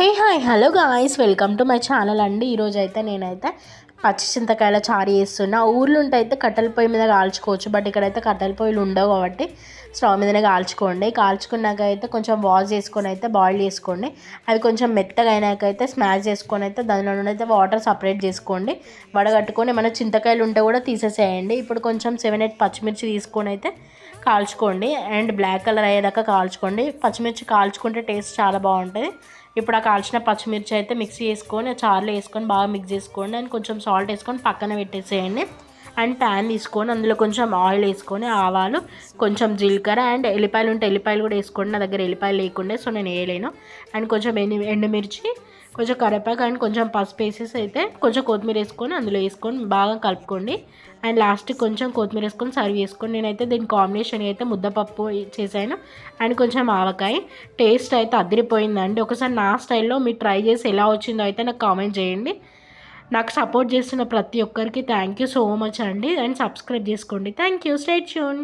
Hey hi hello guys, welcome to my channel అండి. ఈరోజు అయితే నేనైతే పచ్చి చింతకాయల చారు చేస్తున్నా. ఊర్లో ఉంటే అయితే కట్టెల పొయ్యి మీద కాల్చుకోవచ్చు, బట్ ఇక్కడైతే కట్టెల పొయ్యిలు ఉండవు కాబట్టి స్టవ్ మీదనే కాల్చుకోండి. కాల్చుకున్నాక అయితే కొంచెం వాష్ చేసుకొని అయితే బాయిల్ చేసుకోండి. అవి కొంచెం మెత్తగా అయినాక అయితే స్మాష్ చేసుకొని అయితే దానిలో నుండి అయితే వాటర్ సపరేట్ చేసుకోండి. వడగట్టుకొని మన చింతకాయలు ఉంటే కూడా తీసేసేయండి. ఇప్పుడు కొంచెం 7-8 పచ్చిమిర్చి తీసుకొని అయితే కాల్చుకోండి. అండ్ బ్లాక్ కలర్ అయ్యేదాకా కాల్చుకోండి. పచ్చిమిర్చి కాల్చుకుంటే టేస్ట్ చాలా బాగుంటుంది. ఇప్పుడు ఆ కాల్చిన పచ్చిమిర్చి అయితే మిక్సీ వేసుకొని చారులో వేసుకొని బాగా మిక్స్ చేసుకోండి. అండ్ కొంచెం సాల్ట్ వేసుకొని పక్కన పెట్టేసేయండి. అండ్ ప్యాన్ తీసుకొని అందులో కొంచెం ఆయిల్ వేసుకొని ఆవాలు, కొంచెం జీలకర్ర అండ్ ఎల్లిపాయలు ఉంటే ఎల్లిపాయలు కూడా వేసుకోండి. నా దగ్గర ఎల్లిపాయలు లేకుండే సో నేను వేయలేను. అండ్ కొంచెం ఎండుమిర్చి, కొంచెం కరివేపాకు అండ్ కొంచెం పసుపు వేసేసి అయితే కొంచెం కొత్తిమీర వేసుకొని అందులో వేసుకొని బాగా కలుపుకోండి. అండ్ లాస్ట్కి కొంచెం కొత్తిమీర వేసుకొని సర్వ్ చేసుకొని నేనైతే దీని కాంబినేషన్ అయితే ముద్దపప్పు చేశాను. అండ్ కొంచెం ఆవకాయ. టేస్ట్ అయితే అదిరిపోయిందండి. ఒకసారి నా స్టైల్లో మీరు ట్రై చేసి ఎలా వచ్చిందో అయితే నాకు కామెంట్ చేయండి. నాకు సపోర్ట్ చేస్తున్న ప్రతి ఒక్కరికి థ్యాంక్ యూ సో మచ్ అండి. అండ్ సబ్స్క్రైబ్ చేసుకోండి. Thank you. Stay tune.